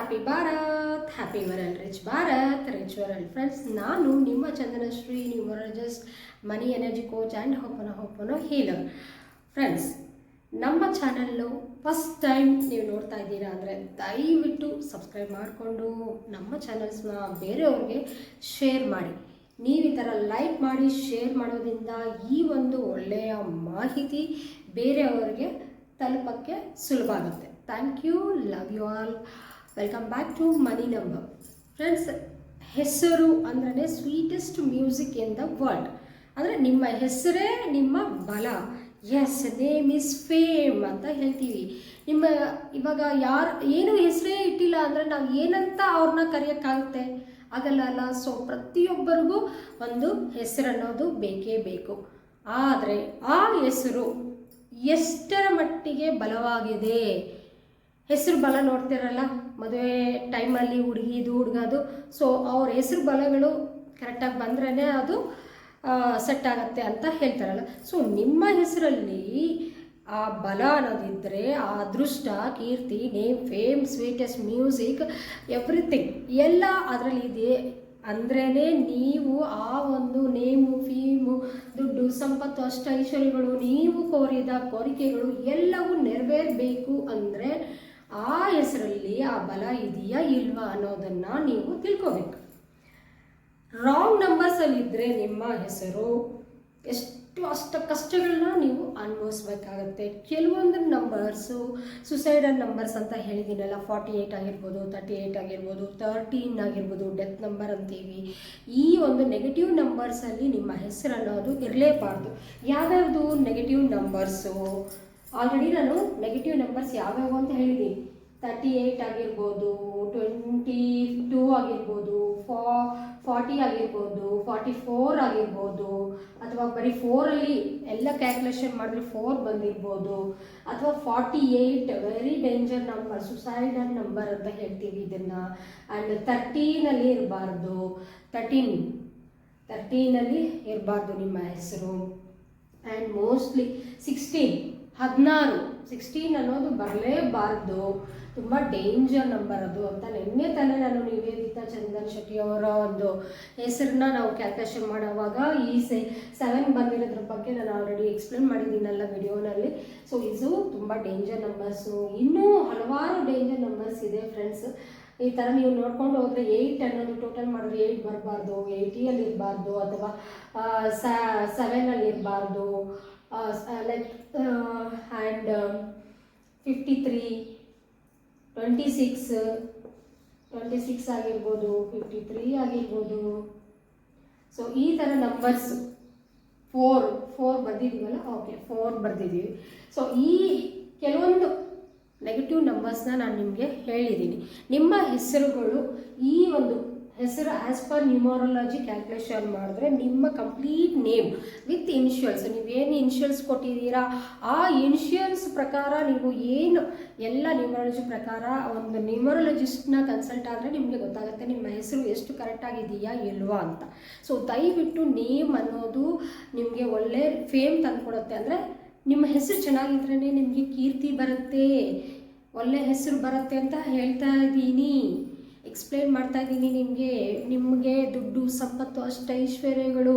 Happy Bharat, happy world, rich Bharat, rich world. Friends, ನಾನು ನಿಮ್ಮ Chandanashree, numerologist, money energy coach and ಹೋಪನೋ healer. Friends, ನಮ್ಮ channel first time ನೀವು ನೋಡ್ತಾ ಇದ್ದೀರಾ ಅಂದರೆ ದಯವಿಟ್ಟು ಸಬ್ಸ್ಕ್ರೈಬ್ ಮಾಡಿಕೊಂಡು ನಮ್ಮ ಚಾನಲ್ಸ್ನ ಬೇರೆಯವ್ರಿಗೆ ಶೇರ್ ಮಾಡಿ. ನೀವು ಈ ಥರ ಲೈಕ್ ಮಾಡಿ ಶೇರ್ ಮಾಡೋದ್ರಿಂದ ಈ ಒಂದು ಒಳ್ಳೆಯ ಮಾಹಿತಿ ಬೇರೆಯವರಿಗೆ ತಲುಪಕ್ಕೆ ಸುಲಭ ಆಗುತ್ತೆ. Thank you, love you all. Welcome back to money number. Friends, ಹೆಸರು ಅಂದ್ರೆ sweetest music in the world. ಅಂದರೆ ನಿಮ್ಮ ಹೆಸರೇ ನಿಮ್ಮ ಬಲ. ಎಸ್, ನೇಮ್ ಇಸ್ ಫೇಮ್ ಅಂತ ಹೇಳ್ತೀವಿ. ನಿಮ್ಮ ಇವಾಗ ಯಾರು ಏನು ಹೆಸರೇ ಇಟ್ಟಿಲ್ಲ ಅಂದರೆ ನಾವು ಏನಂತ ಅವ್ರನ್ನ ಕರೆಯೋಕ್ಕಾಗುತ್ತೆ? ಆಗಲ್ಲ. ಸೊ ಪ್ರತಿಯೊಬ್ಬರಿಗೂ ಒಂದು ಹೆಸರನ್ನೋದು ಬೇಕೇ ಬೇಕು. ಆದರೆ ಆ ಹೆಸರು ಎಷ್ಟರ ಮಟ್ಟಿಗೆ ಬಲವಾಗಿದೆ? ಹೆಸರು ಬಲ ನೋಡ್ತಿರಲ್ಲ ಮದುವೆ ಟೈಮಲ್ಲಿ ಹುಡುಗದು. ಸೊ ಅವ್ರ ಹೆಸರು ಬಲಗಳು ಕರೆಕ್ಟಾಗಿ ಬಂದ್ರೇ ಅದು ಸೆಟ್ ಆಗುತ್ತೆ ಅಂತ ಹೇಳ್ತಾರಲ್ಲ. ಸೊ ನಿಮ್ಮ ಹೆಸರಲ್ಲಿ ಆ ಬಲ ಅನ್ನೋದಿದ್ದರೆ ಆ ಅದೃಷ್ಟ, ಕೀರ್ತಿ, name, fame, sweetest music, everything ಎಲ್ಲ ಅದರಲ್ಲಿ ಇದೆ ಅಂದ್ರೇ ನೀವು ಆ ಒಂದು ನೇಮು, ಫೀಮು, ದುಡ್ಡು, ಸಂಪತ್ತು, ಐಶ್ವರ್ಯಗಳು, ನೀವು ಕೋರಿದ ಕೋರಿಕೆಗಳು ಎಲ್ಲವೂ ನೆರವೇರಬೇಕು ಅಂದರೆ ಆ ಹೆಸರಲ್ಲಿ ಆ ಬಲ ಇದೆಯಾ ಇಲ್ವಾ ಅನ್ನೋದನ್ನು ನೀವು ತಿಳ್ಕೋಬೇಕು. ರಾಂಗ್ ನಂಬರ್ಸಲ್ಲಿದ್ದರೆ ನಿಮ್ಮ ಹೆಸರು ಅಷ್ಟು ಕಷ್ಟಗಳನ್ನ ನೀವು ಅನುಭವಿಸ್ಬೇಕಾಗತ್ತೆ. ಕೆಲವೊಂದು ನಂಬರ್ಸು ಸುಸೈಡಲ್ ನಂಬರ್ಸ್ ಅಂತ ಹೇಳಿದ್ದೀನಲ್ಲ, 48 ಆಗಿರ್ಬೋದು, 38 ಆಗಿರ್ಬೋದು, 13 ಆಗಿರ್ಬೋದು, ಡೆತ್ ನಂಬರ್ ಅಂತೀವಿ. ಈ ಒಂದು ನೆಗೆಟಿವ್ ನಂಬರ್ಸಲ್ಲಿ ನಿಮ್ಮ ಹೆಸರು ಅನ್ನೋದು ಇರಲೇಬಾರ್ದು. ಯಾವ್ಯಾವುದು ನೆಗೆಟಿವ್ ನಂಬರ್ಸು? ಆಲ್ರೆಡಿ ನಾನು ನೆಗೆಟಿವ್ ನಂಬರ್ಸ್ ಯಾವ್ಯಾವು ಅಂತ ಹೇಳಿದ್ದೀನಿ. 38 ಆಗಿರ್ಬೋದು, 22 ಆಗಿರ್ಬೋದು, 40 ಆಗಿರ್ಬೋದು, 44 ಆಗಿರ್ಬೋದು, ಅಥವಾ ಬರೀ 4ಅಲ್ಲಿ ಎಲ್ಲ ಕ್ಯಾಲ್ಕುಲೇಷನ್ ಮಾಡಿದ್ರೆ 4 ಬಂದಿರ್ಬೋದು, ಅಥವಾ 48 very danger number, suicidal number ಅಂತ ಹೇಳ್ತೀವಿ ಇದನ್ನು. ಆ್ಯಂಡ್ 13ಅಲ್ಲಿ ಇರಬಾರ್ದು, 13ಅಲ್ಲಿ ಇರಬಾರ್ದು ನಿಮ್ಮ ಹೆಸರು. ಆ್ಯಂಡ್ ಮೋಸ್ಟ್ಲಿ 16 ಅನ್ನೋದು ಬರಲೇಬಾರ್ದು. ತುಂಬ ಡೇಂಜರ್ ನಂಬರ್ ಅದು ಅಂತ ನಿನ್ನೆ ತಾನೇ ನಾನು ನಿವೇದಿತಾ ಚಂದನ್ ಶೆಟ್ಟಿ ಅವರ ಒಂದು ಹೆಸರನ್ನ ನಾವು ಕ್ಯಾಲ್ಕುಲೇಷನ್ ಮಾಡೋವಾಗ ಈ 7 ಬಂದಿರೋದ್ರ ಬಗ್ಗೆ ನಾನು ಆಲ್ರೆಡಿ ಎಕ್ಸ್ಪ್ಲೇನ್ ಮಾಡಿದ್ದೀನಲ್ಲ ವಿಡಿಯೋನಲ್ಲಿ. ಸೊ ಇದು ತುಂಬ ಡೇಂಜರ್ ನಂಬರ್ಸು. ಇನ್ನೂ ಹಲವಾರು ಡೇಂಜರ್ ನಂಬರ್ಸ್ ಇದೆ ಫ್ರೆಂಡ್ಸ್. ಈ ಥರ ನೀವು ನೋಡ್ಕೊಂಡು ಹೋದರೆ 8 ಅನ್ನೋದು ಟೋಟಲ್ ಮಾಡಿದ್ರೆ 8 ಬರಬಾರ್ದು, 80ಅಲ್ಲಿ ಇರಬಾರ್ದು, ಅಥವಾ 7ಅಲ್ಲಿ ಇರಬಾರ್ದು. ಲೈಕ್ ಆ್ಯಂಡ್ 53, 26 ಆಗಿರ್ಬೋದು, 53 ಆಗಿರ್ಬೋದು. ಸೊ ಈ ಥರ ನಂಬರ್ಸ್ 4 ಬರ್ದಿದ್ದೀವಲ್ಲ, ಓಕೆ 4 ಬರ್ದಿದ್ದೀವಿ. ಸೊ ಈ ಕೆಲವೊಂದು ನೆಗೆಟಿವ್ ನಂಬರ್ಸ್ನ ನಾನು ನಿಮಗೆ ಹೇಳಿದ್ದೀನಿ. ನಿಮ್ಮ ಹೆಸರುಗಳು, ಈ ಒಂದು ಹೆಸರು ಆ್ಯಸ್ ಪರ್ ನ್ಯೂಮರಾಲಜಿ ಕ್ಯಾಲ್ಕುಲೇಷನ್ ಮಾಡಿದ್ರೆ ನಿಮ್ಮ ಕಂಪ್ಲೀಟ್ ನೇಮ್ ವಿತ್ ಇನಿಷಿಯಲ್ಸ್, ನೀವೇನು ಇನಿಷಿಯಲ್ಸ್ ಕೊಟ್ಟಿದ್ದೀರಾ ಆ ಇನಿಷಿಯಲ್ಸ್ ಪ್ರಕಾರ ನೀವು ಏನು ಎಲ್ಲ ನ್ಯೂಮರಾಲಜಿ ಪ್ರಕಾರ ಒಂದು ನ್ಯೂಮರಾಲಜಿಸ್ಟ್ನ ಕನ್ಸಲ್ಟ್ ಆದರೆ ನಿಮಗೆ ಗೊತ್ತಾಗುತ್ತೆ ನಿಮ್ಮ ಹೆಸರು ಎಷ್ಟು ಕರೆಕ್ಟಾಗಿದೆಯಾ ಇಲ್ವಾ ಅಂತ. ಸೊ ದಯವಿಟ್ಟು ನೇಮ್ ಅನ್ನೋದು ನಿಮಗೆ ಒಳ್ಳೆ ಫೇಮ್ ತಂದುಕೊಡುತ್ತೆ. ಅಂದರೆ ನಿಮ್ಮ ಹೆಸರು ಚೆನ್ನಾಗಿದ್ರೇ ನಿಮಗೆ ಕೀರ್ತಿ ಬರುತ್ತೆ, ಒಳ್ಳೆ ಹೆಸರು ಬರುತ್ತೆ ಅಂತ ಹೇಳ್ತಾ ಇದ್ದೀನಿ, ಎಕ್ಸ್ಪ್ಲೇನ್ ಮಾಡ್ತಾ ಇದ್ದೀನಿ ನಿಮಗೆ ದುಡ್ಡು, ಸಂಪತ್ತು, ಐಶ್ವರ್ಯಗಳು,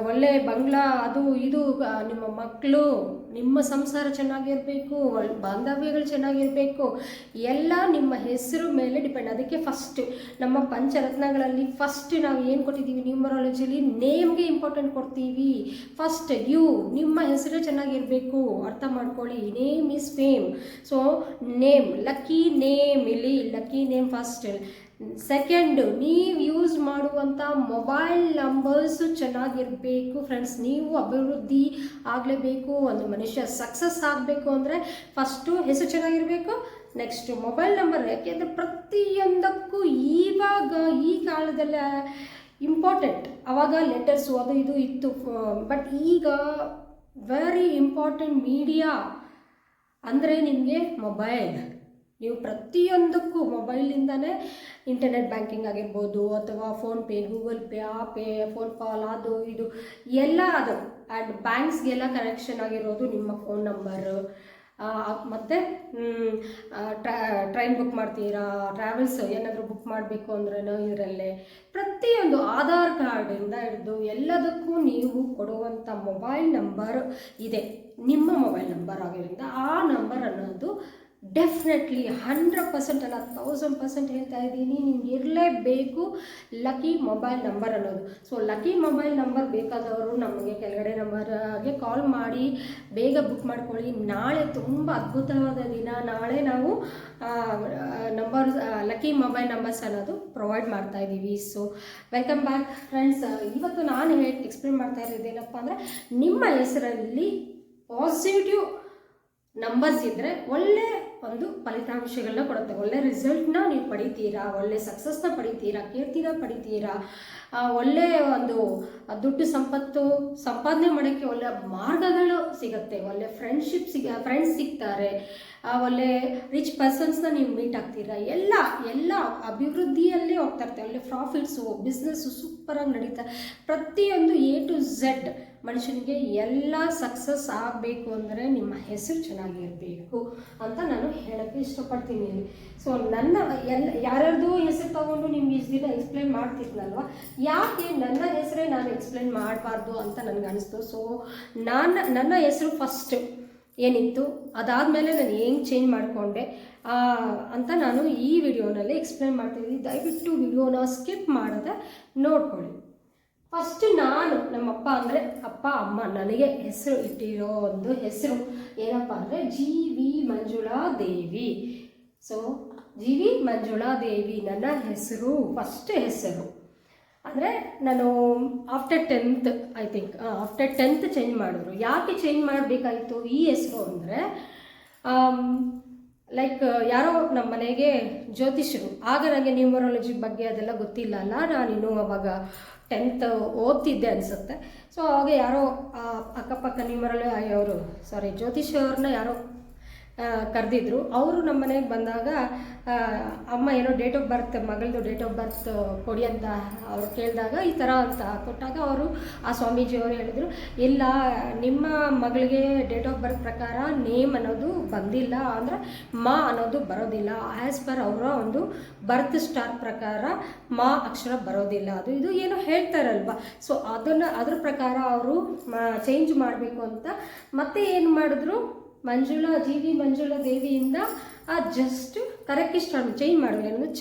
ಒಳ್ಳೆ ಬಂಗ್ಲಾ, ಅದು ಇದು, ನಿಮ್ಮ ಮಕ್ಕಳು, ನಿಮ್ಮ ಸಂಸಾರ ಚೆನ್ನಾಗಿರಬೇಕು, ಬಾಂಧವ್ಯಗಳು ಚೆನ್ನಾಗಿರಬೇಕು, ಎಲ್ಲ ನಿಮ್ಮ ಹೆಸರು ಮೇಲೆ ಡಿಪೆಂಡ್. ಅದಕ್ಕೆ ಫಸ್ಟ್ ನಮ್ಮ ಪಂಚರತ್ನಗಳಲ್ಲಿ ಫಸ್ಟ್ ನಾವು ಏನು ಕೊಟ್ಟಿದ್ದೀವಿ ನ್ಯೂಮರಾಲಜಿಲಿ, ನೇಮ್ಗೆ ಇಂಪಾರ್ಟೆಂಟ್ ಕೊಡ್ತೀವಿ. ಫಸ್ಟ್ ನಿಮ್ಮ ಹೆಸರು ಚೆನ್ನಾಗಿರಬೇಕು, ಅರ್ಥ ಮಾಡ್ಕೊಳ್ಳಿ. Name is fame. So name, lucky name, ಇಲ್ಲಿ ಲಕ್ಕಿ ನೇಮ್ ಫಸ್ಟ್. ಸೆಕೆಂಡು, ನೀವು ಯೂಸ್ ಮಾಡುವಂಥ ಮೊಬೈಲ್ ನಂಬರ್ಸು ಚೆನ್ನಾಗಿರಬೇಕು ಫ್ರೆಂಡ್ಸ್. ನೀವು ಅಭಿವೃದ್ಧಿ ಆಗಲೇಬೇಕು, ಒಂದು ಮನುಷ್ಯ ಸಕ್ಸಸ್ ಆಗಬೇಕು ಅಂದರೆ ಫಸ್ಟು ಹೆಸರು ಚೆನ್ನಾಗಿರಬೇಕು, ನೆಕ್ಸ್ಟು ಮೊಬೈಲ್ ನಂಬರ್. ಯಾಕೆಂದರೆ ಪ್ರತಿಯೊಂದಕ್ಕೂ ಇವಾಗ ಈ ಕಾಲದಲ್ಲಿ ಇಂಪಾರ್ಟೆಂಟ್. ಆವಾಗ ಲೆಟರ್ಸು ಅದು ಇದು ಇತ್ತು, ಬಟ್ ಈಗ ವೆರಿ ಇಂಪಾರ್ಟೆಂಟ್ ಮೀಡಿಯಾ ಅಂದರೆ ನಿಮಗೆ ಮೊಬೈಲ್. ನೀವು ಪ್ರತಿಯೊಂದಕ್ಕೂ ಮೊಬೈಲಿಂದನೇ ಇಂಟರ್ನೆಟ್ ಬ್ಯಾಂಕಿಂಗ್ ಆಗಿರ್ಬೋದು, ಅಥವಾ PhonePe, Google pay, phone call, ಅದು ಇದು ಎಲ್ಲ ಅದು. ಆ್ಯಂಡ್ ಬ್ಯಾಂಕ್ಸ್ಗೆಲ್ಲ ಕನೆಕ್ಷನ್ ಆಗಿರೋದು ನಿಮ್ಮ ಫೋನ್ ನಂಬರು. ಮತ್ತು ಟ್ರೈನ್ ಬುಕ್ ಮಾಡ್ತೀರಾ, ಟ್ರಾವೆಲ್ಸ್ ಏನಾದರೂ ಬುಕ್ ಮಾಡಬೇಕು ಅಂದ್ರೂ ಇದರಲ್ಲೇ ಪ್ರತಿಯೊಂದು ಆಧಾರ್ ಕಾರ್ಡಿಂದ ಹಿಡಿದು ಎಲ್ಲದಕ್ಕೂ ನೀವು ಕೊಡುವಂಥ ಮೊಬೈಲ್ ನಂಬರ್ ಇದೆ, ನಿಮ್ಮ ಮೊಬೈಲ್ ನಂಬರ್ ಆಗಿರೋದ್ರಿಂದ ಆ ನಂಬರ್ ಅನ್ನೋದು ಡೆಫಿನೆಟ್ಲಿ 100% ಅಲ್ಲ 1000% ಹೇಳ್ತಾ ಇದ್ದೀನಿ, ನಿಮ್ಗೆ ಇರಲೇಬೇಕು ಲಕ್ಕಿ ಮೊಬೈಲ್ ನಂಬರ್ ಅನ್ನೋದು. ಸೊ ಲಕ್ಕಿ ಮೊಬೈಲ್ ನಂಬರ್ ಬೇಕಾದವರು ನಮಗೆ ಕೆಳಗಡೆ ನಂಬರ್ಗೆ ಕಾಲ್ ಮಾಡಿ ಬೇಗ ಬುಕ್ ಮಾಡ್ಕೊಳ್ಳಿ. ನಾಳೆ ತುಂಬ ಅದ್ಭುತವಾದ ದಿನ, ನಾಳೆ ನಾವು ಲಕ್ಕಿ ಮೊಬೈಲ್ ನಂಬರ್ಸ್ ಅನ್ನೋದು ಪ್ರೊವೈಡ್ ಮಾಡ್ತಾ ಇದ್ದೀವಿ. So welcome back friends. ಇವತ್ತು ನಾನು ಎಕ್ಸ್ಪ್ಲೇನ್ ಮಾಡ್ತಾ ಇರೋದೇನಪ್ಪ ಅಂದರೆ, ನಿಮ್ಮ ಹೆಸರಲ್ಲಿ ಪಾಸಿಟಿವ್ ನಂಬರ್ಸ್ ಇದ್ದರೆ ಒಳ್ಳೆ ಒಂದು ಫಲಿತಾಂಶಗಳನ್ನ ಕೊಡುತ್ತೆ, ಒಳ್ಳೆ ರಿಸಲ್ಟ್ನ ನೀವು ಪಡಿತೀರಾ, ಒಳ್ಳೆ ಸಕ್ಸಸ್ನ ಪಡಿತೀರಾ, ಕೀರ್ತಿನ ಪಡಿತೀರಾ, ಒಳ್ಳೆ ಒಂದು ದುಡ್ಡು ಸಂಪತ್ತು ಸಂಪಾದನೆ ಮಾಡೋಕ್ಕೆ ಒಳ್ಳೆ ಮಾರ್ಗಗಳು ಸಿಗುತ್ತೆ, ಒಳ್ಳೆ ಫ್ರೆಂಡ್ಸ್ ಸಿಗ್ತಾರೆ, ಒಳ್ಳೆ ರಿಚ್ ಪರ್ಸನ್ಸ್ನ ನೀವು ಮೀಟ್ ಆಗ್ತೀರಾ, ಎಲ್ಲ ಅಭಿವೃದ್ಧಿಯಲ್ಲೇ ಹೋಗ್ತಾ ಇರ್ತಾರೆ, ಒಳ್ಳೆ ಪ್ರಾಫಿಟ್ಸು, ಬಿಸ್ನೆಸ್ಸು ಸೂಪರಾಗಿ ನಡೀತಾ, ಪ್ರತಿಯೊಂದು A to Z ಮನುಷ್ಯನಿಗೆ ಎಲ್ಲ ಸಕ್ಸಸ್ ಆಗಬೇಕು ಅಂದರೆ ನಿಮ್ಮ ಹೆಸರು ಚೆನ್ನಾಗಿರಬೇಕು ಅಂತ ನಾನು ಹೇಳೋಕ್ಕೆ ಇಷ್ಟಪಡ್ತೀನಿ. ಸೊ ನನ್ನ ಯಾರ್ಯಾರ್ದು ಹೆಸರು ತಗೊಂಡು ನಿಮ್ಗೆ ಇಷ್ಟು ದಿನ ಎಕ್ಸ್ಪ್ಲೇನ್ ಮಾಡ್ತಿದ್ನಲ್ವ, ಯಾಕೆ ನನ್ನ ಹೆಸರೇ ನಾನು ಎಕ್ಸ್ಪ್ಲೇನ್ ಮಾಡಬಾರ್ದು ಅಂತ ನನಗೆ ಅನಿಸ್ತು. ಸೊ ನನ್ನ ಹೆಸರು ಫಸ್ಟ್ ಏನಿತ್ತು, ಅದಾದಮೇಲೆ ನಾನು ಹೆಂಗೆ ಚೇಂಜ್ ಮಾಡಿಕೊಂಡೆ ಅಂತ ನಾನು ಈ ವಿಡಿಯೋನಲ್ಲಿ ಎಕ್ಸ್ಪ್ಲೇನ್ ಮಾಡ್ತಿದ್ದೀನಿ. ದಯವಿಟ್ಟು ವಿಡಿಯೋನ ಸ್ಕಿಪ್ ಮಾಡದೆ ನೋಡ್ಕೊಳ್ಳಿ. ಫಸ್ಟ್ ನಾನು ನಮ್ಮಪ್ಪ ಅಂದರೆ ಅಪ್ಪ ಅಮ್ಮ ನನಗೆ ಹೆಸರು ಇಟ್ಟಿರೋ ಒಂದು ಹೆಸರು ಏನಪ್ಪ ಅಂದರೆ GV ಮಂಜುಳಾ ದೇವಿ. ಸೊ GV ಮಂಜುಳಾ ದೇವಿ ನನ್ನ ಹೆಸರು, ಫಸ್ಟ್ ಹೆಸರು. ಅಂದರೆ ನಾನು after 10th I think after 10th change ಮಾಡಿದ್ರು. ಯಾಕೆ ಚೇಂಜ್ ಮಾಡಬೇಕಾಯಿತು ಈ ಹೆಸರು ಅಂದರೆ, ಲೈಕ್ ಯಾರೋ ನಮ್ಮ ಮನೆಗೆ ಜ್ಯೋತಿಷರು, ಆಗ ನನಗೆ ನ್ಯೂಮರಾಲಜಿ ಬಗ್ಗೆ ಅದೆಲ್ಲ ಗೊತ್ತಿಲ್ಲ ಅಲ್ಲ, ನಾನಿನ್ನೂ ಅವಾಗ 10th ಓದ್ತಿದ್ದೆ ಅನಿಸುತ್ತೆ. ಸೊ ಅವಾಗ ಯಾರೋ ಅಕ್ಕಪಕ್ಕ ಜ್ಯೋತಿಷವ್ರನ್ನ ಯಾರೋ ಕರೆದಿದ್ರು. ಅವರು ನಮ್ಮ ಮನೆಗೆ ಬಂದಾಗ ಅಮ್ಮ ಏನೋ ಡೇಟ್ ಆಫ್ ಬರ್ತ್, ಮಗಳದು ಡೇಟ್ ಆಫ್ ಬರ್ತ್ ಕೊಡಿ ಅಂತ ಅವ್ರು ಕೇಳಿದಾಗ ಈ ಥರ ಅಂತ ಕೊಟ್ಟಾಗ ಅವರು ಆ ಸ್ವಾಮೀಜಿಯವರು ಹೇಳಿದರು, ಇಲ್ಲ ನಿಮ್ಮ ಮಗಳಿಗೆ ಡೇಟ್ ಆಫ್ ಬರ್ತ್ ಪ್ರಕಾರ ನೇಮ್ ಅನ್ನೋದು ಬಂದಿಲ್ಲ, ಅಂದರೆ ಮಾ ಅನ್ನೋದು ಬರೋದಿಲ್ಲ, ಆ್ಯಸ್ ಪರ್ ಅವರ ಒಂದು ಬರ್ತ್ ಸ್ಟಾರ್ ಪ್ರಕಾರ ಮಾ ಅಕ್ಷರ ಬರೋದಿಲ್ಲ, ಅದು ಇದು ಏನೋ ಹೇಳ್ತಾರಲ್ವ. ಸೊ ಅದ್ರ ಪ್ರಕಾರ ಅವರು ಚೇಂಜ್ ಮಾಡಬೇಕು ಅಂತ ಮತ್ತೆ ಏನು ಮಾಡಿದ್ರು, GV ಮಂಜುಳಾ ದೇವಿಯಿಂದ ಜಸ್ಟ್ ಕರೆಯೋಕ್ಕೆ ಚೇಂಜ್ ಮಾಡಿದ್ರು, ಏನಂದ್ರೆ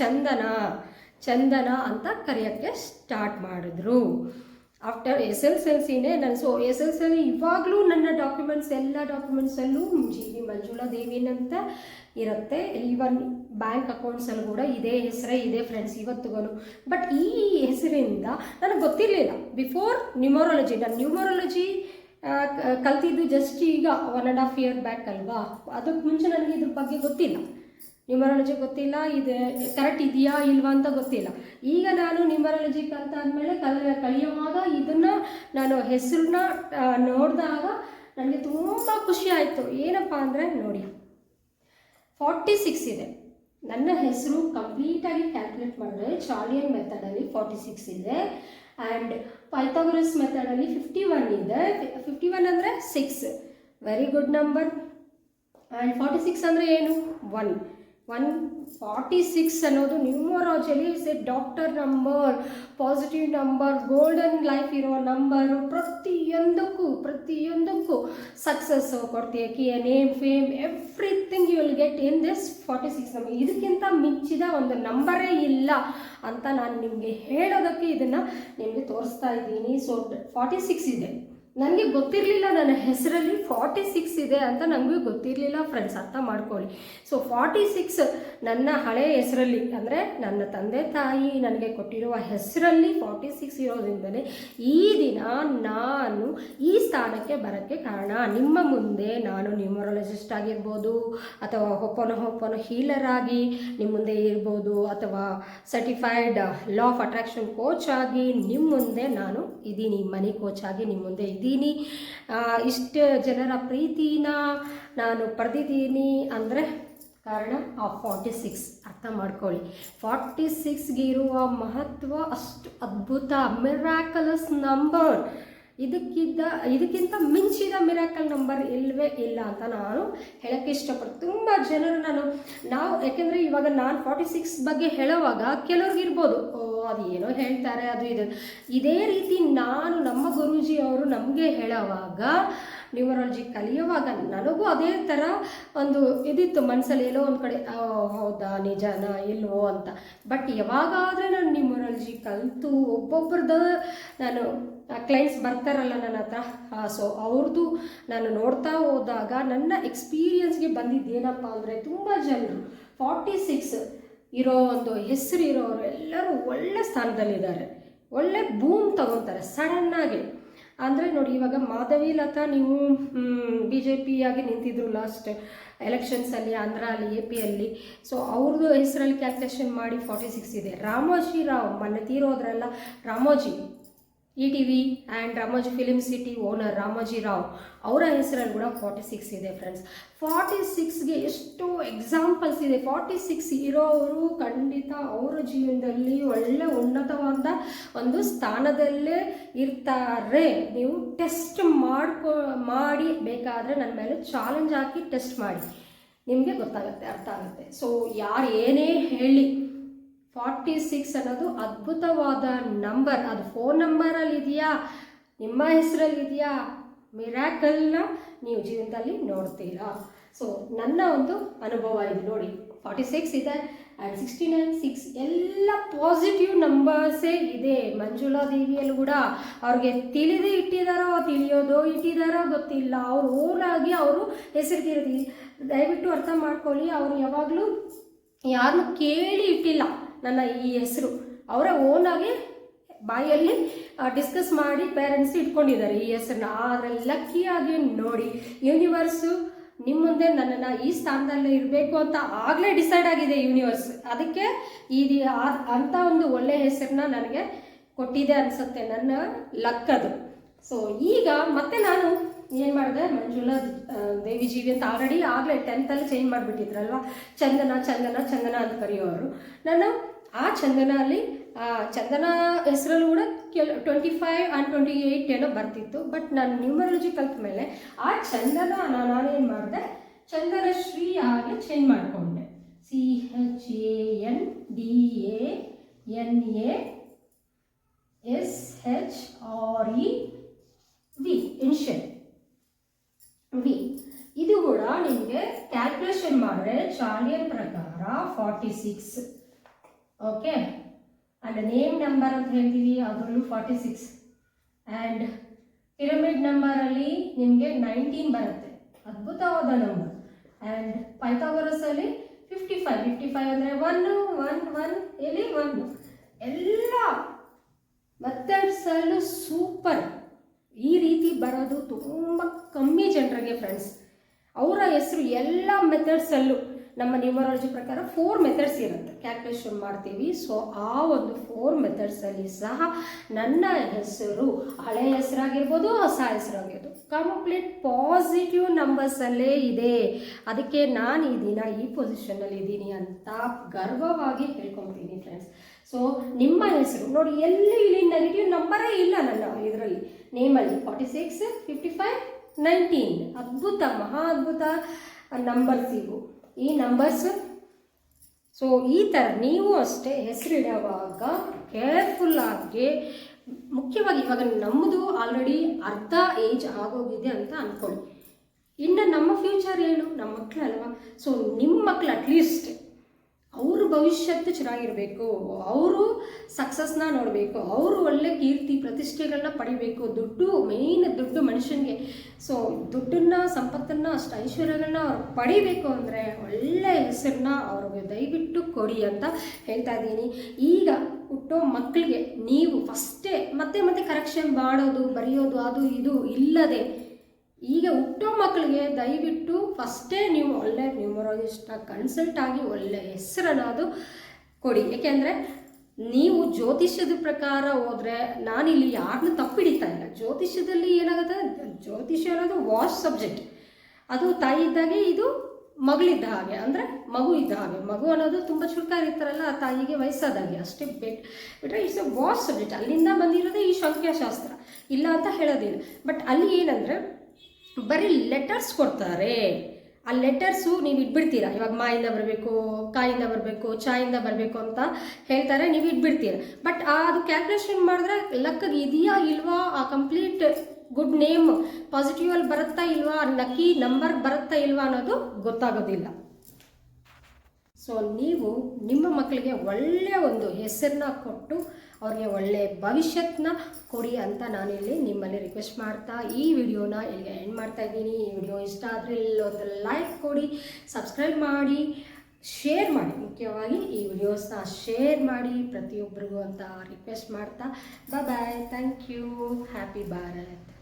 ಚಂದನ ಅಂತ ಕರೆಯೋಕ್ಕೆ ಸ್ಟಾರ್ಟ್ ಮಾಡಿದ್ರು. ಆಫ್ಟರ್ SSLCನೇ ನಾನು. ಸೊ SSLC ಇವಾಗಲೂ ನನ್ನ ಎಲ್ಲ ಡಾಕ್ಯುಮೆಂಟ್ಸಲ್ಲೂ GV ಮಂಜುಳಾ ದೇವಿನಂತ ಇರುತ್ತೆ. ಈವನ್ ಬ್ಯಾಂಕ್ ಅಕೌಂಟ್ಸಲ್ಲಿ ಕೂಡ ಇದೇ ಹೆಸರೇ ಇದೆ ಫ್ರೆಂಡ್ಸ್ ಇವತ್ತಿಗೂ. ಬಟ್ ಈ ಹೆಸರಿಂದ ನನಗೆ ಗೊತ್ತಿರಲಿಲ್ಲ ಬಿಫೋರ್ ನ್ಯೂಮರಾಲಜಿ. ನಾನು ನ್ಯೂಮರಾಲಜಿ ಕಲ್ತಿದ್ದು ಜಸ್ಟ್ ಈಗ 1.5 year ಬ್ಯಾಕ್ ಅಲ್ವಾ, ಅದಕ್ಕೆ ಮುಂಚೆ ನನಗೆ ಇದ್ರ ಬಗ್ಗೆ ಗೊತ್ತಿಲ್ಲ, ನ್ಯೂಮರಾಲಜಿ ಗೊತ್ತಿಲ್ಲ, ಇದು ಕರೆಕ್ಟ್ ಇದೆಯಾ ಇಲ್ವಾ ಅಂತ ಗೊತ್ತಿಲ್ಲ. ಈಗ ನಾನು ನ್ಯೂಮರಾಲಜಿ ಕಲ್ತಾದ್ಮೇಲೆ ಕಲಿಯುವಾಗ ಇದನ್ನು ನಾನು ಹೆಸರನ್ನ ನೋಡಿದಾಗ ನನಗೆ ತುಂಬ ಖುಷಿ ಆಯಿತು. ಏನಪ್ಪ ಅಂದರೆ ನೋಡಿ, 46 ಇದೆ ನನ್ನ ಹೆಸರು. ಕಂಪ್ಲೀಟಾಗಿ ಕ್ಯಾಲ್ಕುಲೇಟ್ ಮಾಡಿದ್ರೆ ಚಾರ್ಲಿಯನ್ ಮೆಥಡಲ್ಲಿ 46 ಇದೆ, ಆ್ಯಂಡ್ ಪೈಥಾಗರಸ್ ಮೆಥಡಲ್ಲಿ 51 ಇದೆ. 51 ಅಂದರೆ 6, ವೆರಿ ಗುಡ್ ನಂಬರ್. ಆ್ಯಂಡ್ 46 ಅಂದರೆ ಏನು, 146 ಅನ್ನೋದು ನ್ಯೂಮರಾಲಜಿಯಲ್ಲಿ is a doctor number, positive number, golden life ಇರೋ ನಂಬರು. ಪ್ರತಿಯೊಂದಕ್ಕೂ ಸಕ್ಸಸ್ಸು ಕೊಡ್ತೀಯ, name, fame, everything you will get in this 46 number. ಇದಕ್ಕಿಂತ ಮಿಂಚಿದ ಒಂದು ನಂಬರೇ ಇಲ್ಲ ಅಂತ ನಾನು ನಿಮಗೆ ಹೇಳೋದಕ್ಕೆ ಇದನ್ನು ನಿಮಗೆ ತೋರಿಸ್ತಾ ಇದ್ದೀನಿ. ಸೊ 46 ಇದೆ, ನನಗೆ ಗೊತ್ತಿರಲಿಲ್ಲ ನನ್ನ ಹೆಸರಲ್ಲಿ 46 ಇದೆ ಅಂತ ನನಗೂ ಗೊತ್ತಿರಲಿಲ್ಲ ಫ್ರೆಂಡ್ಸ್, ಅರ್ಥ ಮಾಡ್ಕೊಳ್ಳಿ. ಸೊ 46 ನನ್ನ ಹಳೆಯ ಹೆಸರಲ್ಲಿ, ಅಂದರೆ ನನ್ನ ತಂದೆ ತಾಯಿ ನನಗೆ ಕೊಟ್ಟಿರುವ ಹೆಸರಲ್ಲಿ 46 ಇರೋದ್ರಿಂದಲೇ ಈ ದಿನ ನಾನು ಈ ಸ್ಥಾನಕ್ಕೆ ಬರೋಕ್ಕೆ ಕಾರಣ. ನಿಮ್ಮ ಮುಂದೆ ನಾನು ನ್ಯೂಮರಾಲಜಿಸ್ಟ್ ಆಗಿರ್ಬೋದು, ಅಥವಾ ಹೊಪ್ಪನ ಹೀಲರ್ ಆಗಿ ನಿಮ್ಮ ಮುಂದೆ ಇರ್ಬೋದು, ಅಥವಾ certified law of attraction coach ಆಗಿ ನಿಮ್ಮ ಮುಂದೆ ನಾನು ಇದ್ದೀನಿ, ಮನಿ ಕೋಚ್ ಆಗಿ ನಿಮ್ಮ ಮುಂದೆ ಇದ್ದೀನಿ. ಇಷ್ಟು ಜನರ ಪ್ರೀತಿನ ನಾನು ಪಡೆದಿದ್ದೀನಿ ಅಂದರೆ ಕಾರಣ ಆ 46. ಅರ್ಥ ಮಾಡ್ಕೊಳ್ಳಿ, 46ಗೆ ಇರುವ ಮಹತ್ವ ಅಷ್ಟು ಅದ್ಭುತ, ಮಿರಾಕಲಸ್ ನಂಬರ್. ಇದಕ್ಕಿಂತ ಮಿಂಚಿದ ಮಿರಾಕಲ್ ನಂಬರ್ ಇಲ್ಲವೇ ಇಲ್ಲ ಅಂತ ನಾನು ಹೇಳೋಕ್ಕೆ ಇಷ್ಟಪಡ್ತೀನಿ. ತುಂಬ ಜನರು ನಾವು ಯಾಕೆಂದರೆ ಇವಾಗ ನಾನು 46 ಬಗ್ಗೆ ಹೇಳುವಾಗ ಕೆಲವ್ರಿಗಿರ್ಬೋದು, ಅದು ಏನೋ ಹೇಳ್ತಾರೆ ಅದು ಇದು. ಇದೇ ರೀತಿ ನಮ್ಮ ಗುರೂಜಿ ಅವರು ನಮಗೆ ಹೇಳೋವಾಗ, ನ್ಯೂಮರಾಲಜಿ ಕಲಿಯುವಾಗ ನನಗೂ ಅದೇ ಥರ ಒಂದು ಇದಿತ್ತು ಮನಸ್ಸಲ್ಲಿ, ಎಲ್ಲೋ ಒಂದು ಕಡೆ ಹೌದಾ ನಿಜನಾ ಇಲ್ವೋ ಅಂತ. ಬಟ್ ಯಾವಾಗಾದರೆ ನಾನು ನ್ಯೂಮರಾಲಜಿ ಕಲಿತು ಒಬ್ಬೊಬ್ರದ್ದು ನಾನು ಕ್ಲೈಂಟ್ಸ್ ಬರ್ತಾರಲ್ಲ ನನ್ನ ಹತ್ರ, ಸೊ ಅವ್ರದ್ದು ನಾನು ನೋಡ್ತಾ ಹೋದಾಗ ನನ್ನ ಎಕ್ಸ್ಪೀರಿಯನ್ಸ್ಗೆ ಬಂದಿದ್ದೇನಪ್ಪ ಅಂದರೆ, ತುಂಬ ಜನರು 46 ಇರೋ ಒಂದು ಹೆಸರು ಇರೋರು ಎಲ್ಲರೂ ಒಳ್ಳೆ ಸ್ಥಾನದಲ್ಲಿದ್ದಾರೆ, ಒಳ್ಳೆ ಬೂಮ್ ತಗೊತಾರೆ ಸಡನ್ನಾಗಿ. ಅಂದರೆ ನೋಡಿ, ಇವಾಗ ಮಾಧವಿ ಲತಾ ನೀವು BJP ಆಗಿ ನಿಂತಿದ್ರು ಲಾಸ್ಟ್ ಎಲೆಕ್ಷನ್ಸಲ್ಲಿ, ಆಂಧ್ರ ಅಲ್ಲಿ, AP ಅಲ್ಲಿ. ಸೊ ಅವ್ರದ್ದು ಹೆಸರಲ್ಲಿ ಕ್ಯಾಲ್ಕುಲೇಷನ್ ಮಾಡಿ 46 ಇದೆ. ರಾಮೋಜಿ ರಾವ್ ಮೊನ್ನೆ ತೀರೋದ್ರಲ್ಲ, Ramoji ETV and Ramoji film city owner Ramoji Rao, ಅವರ ಹೆಸರಲ್ಲಿ ಕೂಡ 46 ಇದೆ ಫ್ರೆಂಡ್ಸ್. 46ಗೆ ಎಷ್ಟೋ ಎಕ್ಸಾಂಪಲ್ಸ್ ಇದೆ. 46 ಇರೋರು ಖಂಡಿತ ಅವರ ಜೀವನದಲ್ಲಿ ಒಳ್ಳೆ ಉನ್ನತವಾದ ಒಂದು ಸ್ಥಾನದಲ್ಲೇ ಇರ್ತಾರೆ. ನೀವು ಟೆಸ್ಟ್ ಮಾಡಿ ಬೇಕಾದರೆ ನನ್ನ ಮೇಲೆ ಚಾಲೆಂಜ್ ಹಾಕಿ ಟೆಸ್ಟ್ ಮಾಡಿ, ನಿಮಗೆ ಗೊತ್ತಾಗುತ್ತೆ, ಅರ್ಥ ಆಗುತ್ತೆ. ಸೊ ಯಾರು ಏನೇ ಹೇಳಿ 46 ಅನ್ನೋದು ಅದ್ಭುತವಾದ ನಂಬರ್. ಅದು ಫೋನ್ ನಂಬರಲ್ಲಿ ಇದೆಯಾ, ನಿಮ್ಮ ಹೆಸರಲ್ಲಿ ಇದೆಯಾ, ಮಿರಾಕಲ್ನ ನೀವು ಜೀವನದಲ್ಲಿ ನೋಡ್ತೀರಾ. ಸೊ ನನ್ನ ಒಂದು ಅನುಭವ ಇದು ನೋಡಿ, 46 ಇದೆ ಆ್ಯಂಡ್ 69, 6 ಎಲ್ಲ ಪಾಸಿಟಿವ್ ನಂಬರ್ಸೇ ಇದೆ. ಮಂಜುಳಾ ದೇವಿಯಲ್ಲೂ ಕೂಡ ಅವ್ರಿಗೆ ತಿಳಿದು ಇಟ್ಟಿದ್ದಾರೋ ಗೊತ್ತಿಲ್ಲ, ಅವ್ರು ಓನಾಗಿ ಅವರು ಹೆಸರಿಗಿರೋದು ದಯವಿಟ್ಟು ಅರ್ಥ ಮಾಡ್ಕೊಳ್ಳಿ. ಅವರು ಯಾವಾಗಲೂ ಯಾರನ್ನು ಕೇಳಿ ಇಟ್ಟಿಲ್ಲ ನನ್ನ ಈ ಹೆಸರು, ಅವರ ಓನಾಗಿ ಬಾಯಲ್ಲಿ ಡಿಸ್ಕಸ್ ಮಾಡಿ ಪೇರೆಂಟ್ಸ್ ಇಟ್ಕೊಂಡಿದ್ದಾರೆ ಈ ಹೆಸರನ್ನ. ಆದರೆ ಲಕ್ಕಿಯಾಗಿ ನೋಡಿ, ಯೂನಿವರ್ಸು ನಿಮ್ಮ ಮುಂದೆ ನನ್ನನ್ನು ಈ ಸ್ಥಾನದಲ್ಲೇ ಇರಬೇಕು ಅಂತ ಆಗಲೇ ಡಿಸೈಡ್ ಆಗಿದೆ ಯೂನಿವರ್ಸ್. ಅದಕ್ಕೆ ಅಂಥ ಒಂದು ಒಳ್ಳೆಯ ಹೆಸರನ್ನ ನನಗೆ ಕೊಟ್ಟಿದೆ ಅನಿಸುತ್ತೆ, ನನ್ನ ಲಕ್ಕದು. ಸೊ ಈಗ ಮತ್ತೆ ನಾನು ಏನು ಮಾಡಿದೆ, ಮಂಜುಳಾ ದೇವಿ ಜೀವಿ ಅಂತ ಆಗಲೇ 10th ಚೇಂಜ್ ಮಾಡಿಬಿಟ್ಟಿದ್ರಲ್ವ, ಚಂದನ ಅಂತ ಕರೆಯೋರು. ನಾನು ಆ ಚಂದನ ಹೆಸರಲ್ಲೂ ಕೂಡ 25 ಆ್ಯಂಡ್ 28 ಏನೋ ಬರ್ತಿತ್ತು. ಬಟ್ ನಾನು ನ್ಯೂಮರಾಲಜಿ ಕಲ್ತ ಮೇಲೆ ಆ ಚಂದನ ನಾನೇನು ಮಾಡಿದೆ, ಚಂದನ ಶ್ರೀ ಆಗಿ ಚೇಂಜ್ ಮಾಡಿಕೊಂಡೆ. CHANDANASHREV initial V. ಇದು ಕೂಡ ನಿಮಗೆ ಕ್ಯಾಲ್ಕುಲೇಷನ್ ಮಾಡಿದ್ರೆ ಚಾರ್ಲಿಯನ್ ಪ್ರಕಾರ 46. ಓಕೆ, ಆ್ಯಂಡ್ ನೇಮ್ ನಂಬರ್ ಅಂತ ಹೇಳ್ತೀವಿ, ಅದರಲ್ಲೂ 46. ಆ್ಯಂಡ್ ಪಿರಮಿಡ್ ನಂಬರಲ್ಲಿ ನಿಮಗೆ 19 ಬರುತ್ತೆ, ಅದ್ಭುತವಾದ ನಂಬರ್. ಆ್ಯಂಡ್ ಪೈಥಾಗರಸಲ್ಲಿ 55 ಅಂದರೆ 1 1 1 ಇಲ್ಲಿ 1. ಎಲ್ಲ ಮೆಥಡ್ಸಲ್ಲೂ ಸೂಪರ್. ಈ ರೀತಿ ಬರೋದು ತುಂಬ ಕಮ್ಮಿ ಜನರಿಗೆ ಫ್ರೆಂಡ್ಸ್. ಅವರ ಹೆಸರು ಎಲ್ಲ ಮೆಥಡ್ಸಲ್ಲೂ ನಮ್ಮ ನ್ಯೂಮರಾಲಜಿ ಪ್ರಕಾರ 4 ಮೆಥಡ್ಸ್ ಇರುತ್ತೆ, ಕ್ಯಾಲ್ಕುಲೇಷನ್ ಮಾಡ್ತೀವಿ. ಸೊ ಆ ಒಂದು 4 ಮೆಥಡ್ಸಲ್ಲಿ ಸಹ ನನ್ನ ಹೆಸರು ಹಳೆ ಹೆಸರಾಗಿರ್ಬೋದು, ಹೊಸ ಹೆಸರಾಗಿರ್ಬೋದು, ಕಂಪ್ಲೀಟ್ ಪಾಸಿಟಿವ್ ನಂಬರ್ಸಲ್ಲೇ ಇದೆ. ಅದಕ್ಕೆ ನಾನು ಈ ದಿನ ಈ ಪೊಸಿಷನಲ್ಲಿ ಇದ್ದೀನಿ ಅಂತ ಗರ್ವವಾಗಿ ಹೇಳ್ಕೊತೀನಿ ಫ್ರೆಂಡ್ಸ್. ಸೊ ನಿಮ್ಮ ಹೆಸರು ನೋಡಿ, ಇಲ್ಲಿ ನೆಗೆಟಿವ್ ನಂಬರೇ ಇಲ್ಲ ನನ್ನ ಇದರಲ್ಲಿ ನೇಮಲ್ಲಿ. 46, 55, 19 ಅದ್ಭುತ, ಮಹಾ ಅದ್ಭುತ ನಂಬರ್ಸ್ ಇವು, ಈ ನಂಬರ್ಸ್. ಸೊ ಈ ಥರ ನೀವು ಅಷ್ಟೇ ಹೆಸರಿಡುವಾಗ ಕೇರ್ಫುಲ್ಲಾಗಿ, ಮುಖ್ಯವಾಗಿ ಇವಾಗ ನಮ್ಮದು ಆಲ್ರೆಡಿ ಅರ್ಧ ಏಜ್ ಆಗೋಗಿದೆ ಅಂತ ಅಂದ್ಕೊಳ್ಳಿ. ಇನ್ನು ನಮ್ಮ ಫ್ಯೂಚರ್ ಏನು, ನಮ್ಮ ಮಕ್ಕಳು ಅಲ್ವಾ. ಸೊ ನಿಮ್ಮ ಮಕ್ಕಳು ಅಟ್ಲೀಸ್ಟ್ ಅವರು ಭವಿಷ್ಯತ್ತು ಚೆನ್ನಾಗಿರಬೇಕು, ಅವರು ಸಕ್ಸಸ್ನ ನೋಡಬೇಕು, ಅವರು ಒಳ್ಳೆ ಕೀರ್ತಿ ಪ್ರತಿಷ್ಠೆಗಳನ್ನ ಪಡಿಬೇಕು. ಮೇಯ್ನ್ ದುಡ್ಡು ಮನುಷ್ಯನಿಗೆ. ಸೊ ದುಡ್ಡನ್ನು, ಸಂಪತ್ತನ್ನು, ಅಷ್ಟು ಐಶ್ವರ್ಯಗಳನ್ನ ಅವ್ರು ಪಡಿಬೇಕು ಅಂದರೆ ಒಳ್ಳೆ ಹೆಸರನ್ನ ಅವ್ರಿಗೆ ದಯವಿಟ್ಟು ಕೊಡಿ ಅಂತ ಹೇಳ್ತಾ ಇದ್ದೀನಿ. ಈಗ ಹುಟ್ಟೋ ಮಕ್ಕಳಿಗೆ ನೀವು ಫಸ್ಟೇ ಮತ್ತೆ ಕರೆಕ್ಷನ್ ಮಾಡೋದು, ಬರೆಯೋದು ಅದು ಇದು ಇಲ್ಲದೆ, ಈಗ ಹುಟ್ಟೋ ಮಕ್ಕಳಿಗೆ ದಯವಿಟ್ಟು ಫಸ್ಟೇ ನೀವು ಒಳ್ಳೆ ನ್ಯೂಮರಾಲಜಿಸ್ಟ್ನ ಕನ್ಸಲ್ಟ್ ಆಗಿ ಒಳ್ಳೆ ಹೆಸರನ್ನೋದು ಕೊಡಿ. ಏಕೆಂದರೆ ನೀವು ಜ್ಯೋತಿಷ್ಯದ ಪ್ರಕಾರ ಹೋದರೆ, ನಾನಿಲ್ಲಿ ಯಾರನ್ನೂ ತಪ್ಪಿಡಿತಾ ಇಲ್ಲ. ಜ್ಯೋತಿಷ್ಯದಲ್ಲಿ ಏನಾಗುತ್ತೆ, ಜ್ಯೋತಿಷ್ಯ ಅನ್ನೋದು ವಾಸ್ಟ್ ಸಬ್ಜೆಕ್ಟ್. ಅದು ತಾಯಿ ಇದ್ದಾಗೆ ಇದು ಮಗಳಿದ್ದ ಹಾಗೆ, ಅಂದರೆ ಮಗು ಇದ್ದ ಹಾಗೆ. ಮಗು ಅನ್ನೋದು ತುಂಬ ಚುರುಕಾಗಿರ್ತಾರಲ್ಲ, ಆ ತಾಯಿಗೆ ವಯಸ್ಸಾದಾಗೆ ಅಷ್ಟೇ ಬಿಟ್ಟರೆ ಇಟ್ಸ್ ಎ ವಾಸ್ಟ್ ಸಬ್ಜೆಕ್ಟ್. ಅಲ್ಲಿಂದ ಬಂದಿರೋದೇ ಈ ಸಂಖ್ಯಾಶಾಸ್ತ್ರ, ಇಲ್ಲ ಅಂತ ಹೇಳೋದಿಲ್ಲ. ಬಟ್ ಅಲ್ಲಿ ಏನಂದರೆ ಬರೀ ಲೆಟರ್ಸ್ ಕೊಡ್ತಾರೆ. ಆ ಲೆಟರ್ಸು ನೀವು ಇಟ್ಬಿಡ್ತೀರಾ. ಇವಾಗ ಮಾಯಿಂದ ಬರಬೇಕು, ಕಾಯಿಂದ ಬರಬೇಕು, ಚಾಯಿಂದ ಬರಬೇಕು ಅಂತ ಹೇಳ್ತಾರೆ, ನೀವು ಇಟ್ಬಿಡ್ತೀರ. ಬಟ್ ಅದು ಕ್ಯಾಲ್ಕುಲೇಷನ್ ಮಾಡಿದ್ರೆ ಲೆಕ್ಕಗೆ ಇದೆಯಾ ಇಲ್ವಾ, ಆ ಕಂಪ್ಲೀಟ್ ಗುಡ್ ನೇಮ್ ಪಾಸಿಟಿವಲ್ಲಿ ಬರುತ್ತಾ ಇಲ್ವಾ, ಲಕ್ಕಿ ನಂಬರ್ ಬರುತ್ತಾ ಇಲ್ವಾ ಅನ್ನೋದು ಗೊತ್ತಾಗೋದಿಲ್ಲ. ಸೊ ನೀವು ನಿಮ್ಮ ಮಕ್ಕಳಿಗೆ ಒಳ್ಳೆಯ ಒಂದು ಹೆಸರನ್ನ ಕೊಟ್ಟು ಅವ್ರಿಗೆ ಒಳ್ಳೆಯ ಭವಿಷ್ಯತನ್ನ ಕೊಡಿ ಅಂತ ನಾನಿಲ್ಲಿ ನಿಮ್ಮಲ್ಲಿ ರಿಕ್ವೆಸ್ಟ್ ಮಾಡ್ತಾ ಈ ವಿಡಿಯೋನ ಇಲ್ಲಿಗೆ ಎಂಡ್ ಮಾಡ್ತಾ ಇದ್ದೀನಿ. ಈ ವಿಡಿಯೋ ಇಷ್ಟ ಆದರೆ ಒಂದು ಲೈಕ್ ಕೊಡಿ, ಸಬ್ಸ್ಕ್ರೈಬ್ ಮಾಡಿ, ಶೇರ್ ಮಾಡಿ. ಮುಖ್ಯವಾಗಿ ಈ ವಿಡಿಯೋಸ್ನ ಶೇರ್ ಮಾಡಿ ಪ್ರತಿಯೊಬ್ಬರಿಗೂ ಅಂತ ರಿಕ್ವೆಸ್ಟ್ ಮಾಡ್ತಾ bye. Thank you. Happy Bharat.